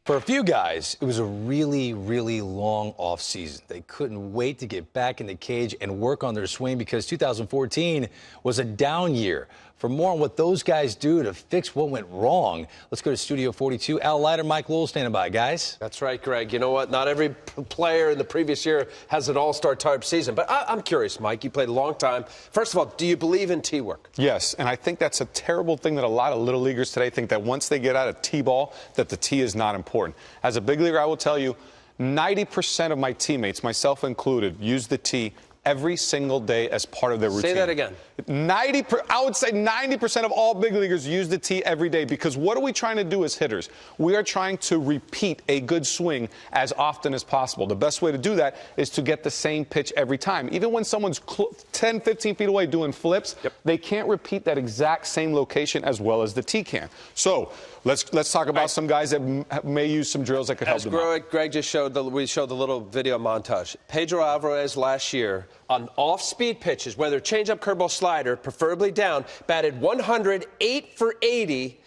For a few guys, it was a really, really long offseason. They couldn't wait to get back in the cage and work on their swing because 2014 was a down year. For more on what those guys do to fix what went wrong, let's go to Studio 42. Leiter and Mike Lowell standing by, guys. That's right, Greg. You know what? Not every player in the previous year has an all-star type season. But I'm curious, Mike. You played a long time. First of all, do you believe in tee work? Yes, and I think that's a terrible thing that a lot of little leaguers today think, that once they get out of tee-ball, that the tee is not important. As a big leaguer, I will tell you, 90% of my teammates, myself included, use the tee every single day as part of their routine. Say that again. I would say 90% of all big leaguers use the tee every day, because what are we trying to do as hitters? We are trying to repeat a good swing as often as possible. The best way to do that is to get the same pitch every time. Even when someone's 10, 15 feet away doing flips, they can't repeat that exact same location as well as the tee can. So let's talk about some guys that may use some drills that could help them out. Greg just showed, we showed the little video montage. Pedro Alvarez last year on off-speed pitches, whether changeup, curveball, slider, preferably down, batted 108 for 80,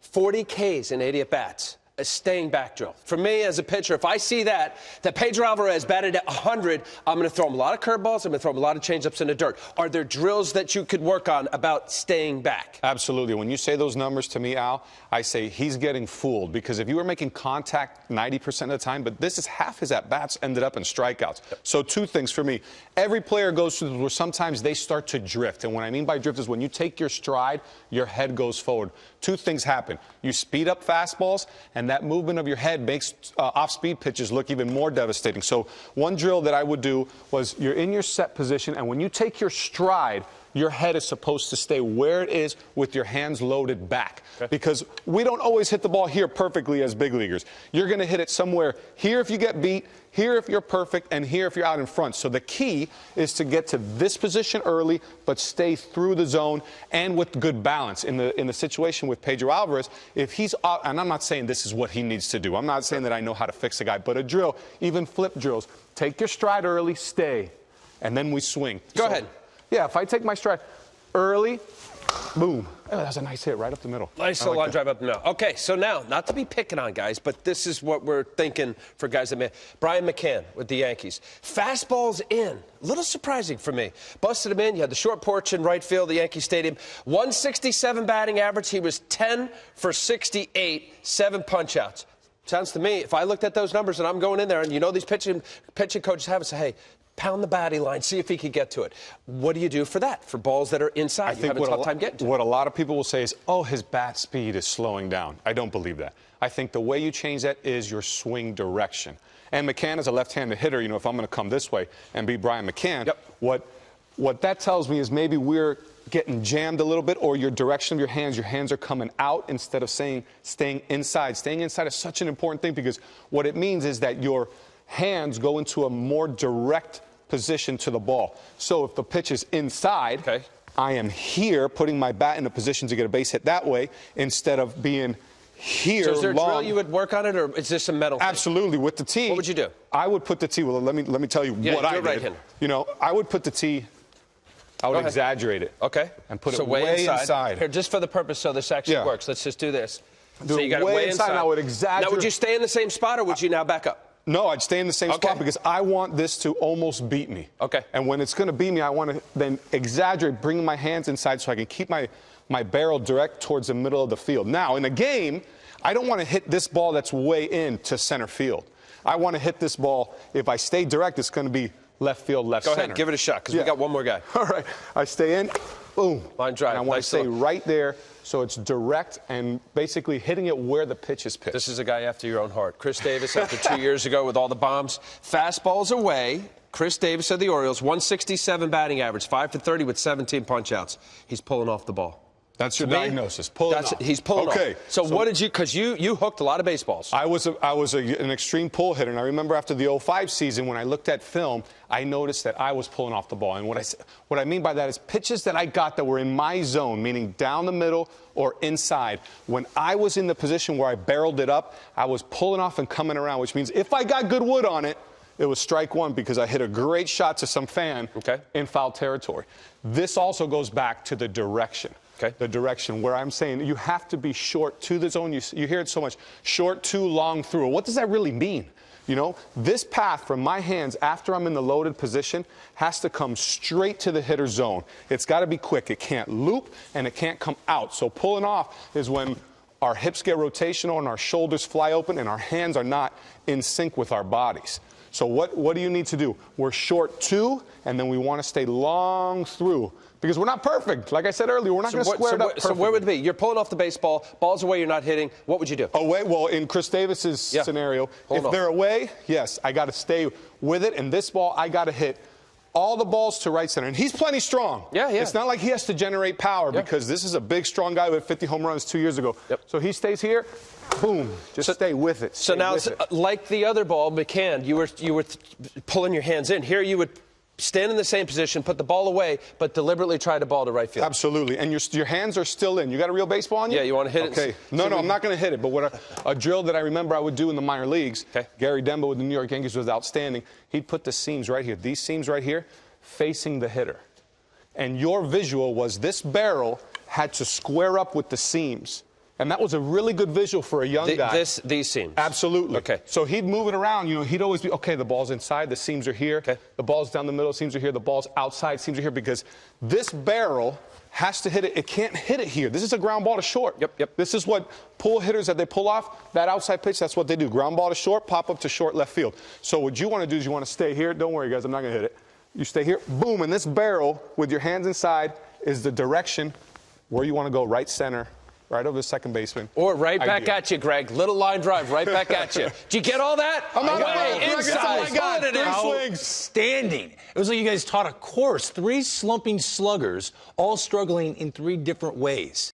40 Ks in 80 at-bats. A staying back drill. For me as a pitcher, if I see that Pedro Alvarez batted at 100, I'm going to throw him a lot of curveballs. I'm going to throw him a lot of changeups in the dirt. Are there drills that you could work on about staying back? Absolutely. When you say those numbers to me, Al, I say he's getting fooled, because if you were making contact 90% of the time, but this is half his at-bats ended up in strikeouts. So two things for me. Every player goes through where sometimes they start to drift. And what I mean by drift is when you take your stride, your head goes forward. Two things happen. You speed up fastballs, and that movement of your head makes off-speed pitches look even more devastating. So one drill that I would do was, you're in your set position, and when you take your stride, your head is supposed to stay where it is with your hands loaded back. Because we don't always hit the ball here perfectly as big leaguers. You're going to hit it somewhere here if you get beat, here if you're perfect, and here if you're out in front. So the key is to get to this position early, but stay through the zone and with good balance. In the situation with Pedro Alvarez, if he's out, and I'm not saying this is what he needs to do. I'm not saying that I know how to fix a guy, but a drill, even flip drills, take your stride early, stay, and then we swing. Go ahead. Yeah, if I take my stride early, boom. Oh, that was a nice hit right up the middle. Nice line drive up the middle. Okay, so now, not to be picking on guys, but this is what we're thinking for guys that may. Brian McCann with the Yankees. Fastballs in. A little surprising for me. Busted him in. You had the short porch in right field, the Yankee Stadium. 167 batting average. He was 10 for 68, 7 punch-outs. Sounds to me, if I looked at those numbers and I'm going in there, and you know these pitching coaches have it, say, hey, pound the batting line, see if he can get to it. What do you do for that? For balls that are inside, I think you have a tough time getting to. What a lot of people will say is, oh, his bat speed is slowing down. I don't believe that. I think the way you change that is your swing direction. And McCann is a left-handed hitter. You know, if I'm going to come this way and be Brian McCann, what that tells me is maybe we're getting jammed a little bit, or your direction of your hands are coming out instead of staying inside. Staying inside is such an important thing, because what it means is that your hands go into a more direct position to the ball. So if the pitch is inside, I am here putting my bat in a position to get a base hit that way, instead of being here. So is there a drill you would work on it, or is this a mental thing? Absolutely. With the tee, what would you do? I would put the tee. Well, let me tell you what I did. Right-hander. You know, I would put the tee. I would exaggerate it. Okay. And put it way inside. Here, just for the purpose so this actually works, let's just do this. So you got it way inside. And I would exaggerate. Now, would you stay in the same spot, or would you now back up? No, I'd stay in the same spot, because I want this to almost beat me. Okay. And when it's going to beat me, I want to then exaggerate, bringing my hands inside so I can keep my barrel direct towards the middle of the field. Now, in a game, I don't want to hit this ball that's way in to center field. I want to hit this ball, if I stay direct, it's going to be left field, left center. Go ahead, give it a shot, because we got one more guy. All right. I stay in, boom. Line drive. And I want to stay right there, so it's direct and basically hitting it where the pitch is pitched. This is a guy after your own heart. Chris Davis, after 2 years ago with all the bombs. Fastballs away. Chris Davis of the Orioles, 167 batting average, 5 for 30 with 17 punch-outs. He's pulling off the ball. That's your diagnosis. Pulling off. He's pulling off. Okay. So what did you, because you hooked a lot of baseballs. I was an extreme pull hitter, and I remember after the 05 season, when I looked at film, I noticed that I was pulling off the ball. And what I mean by that is pitches that I got that were in my zone, meaning down the middle or inside. When I was in the position where I barreled it up, I was pulling off and coming around, which means if I got good wood on it, it was strike one, because I hit a great shot to some fan in foul territory. This also goes back to the direction. the direction, where I'm saying you have to be short to the zone. You hear it so much, short to, long through. What does that really mean? You know, this path from my hands after I'm in the loaded position has to come straight to the hitter's zone. It's got to be quick. It can't loop and it can't come out. So pulling off is when our hips get rotational and our shoulders fly open and our hands are not in sync with our bodies. So what do you need to do? We're short to, and then we want to stay long through. Because we're not perfect. Like I said earlier, we're not going to square it up perfectly. So where would it be? You're pulling off the baseball, ball's away, you're not hitting. What would you do? Away? Well, in Chris Davis's scenario, if they're away, yes, I got to stay with it. And this ball, I got to hit all the balls to right center. And he's plenty strong. Yeah. It's not like he has to generate power because this is a big, strong guy with 50 home runs 2 years ago. So he stays here. Boom. Just stay with it. So now, like the other ball, McCann, you were pulling your hands in. Here you would stand in the same position, put the ball away, but deliberately try to ball to right field. Absolutely. And your hands are still in. You got a real baseball on you? Yeah, you want to hit it? Okay. No, I'm not going to hit it. But what a drill that I remember I would do in the minor leagues, Gary Demba with the New York Yankees was outstanding. He'd put the seams right here, these seams right here, facing the hitter. And your visual was this barrel had to square up with the seams. And that was a really good visual for a young guy. These seams? Absolutely. Okay. So he'd move it around. You know, he'd always be, okay, the ball's inside, the seams are here. Okay. The ball's down the middle, seams are here. The ball's outside, seams are here. Because this barrel has to hit it. It can't hit it here. This is a ground ball to short. Yep. This is what pull hitters, that they pull off, that outside pitch, that's what they do. Ground ball to short, pop up to short left field. So what you want to do is you want to stay here. Don't worry, guys, I'm not going to hit it. You stay here. Boom. And this barrel with your hands inside is the direction where you want to go, right center. Right over the second baseman. Or right back at you, Greg. Little line drive, right back at you. Did you get all that? I'm not inside. Outstanding. It was like you guys taught a course. 3 slumping sluggers, all struggling in 3 different ways.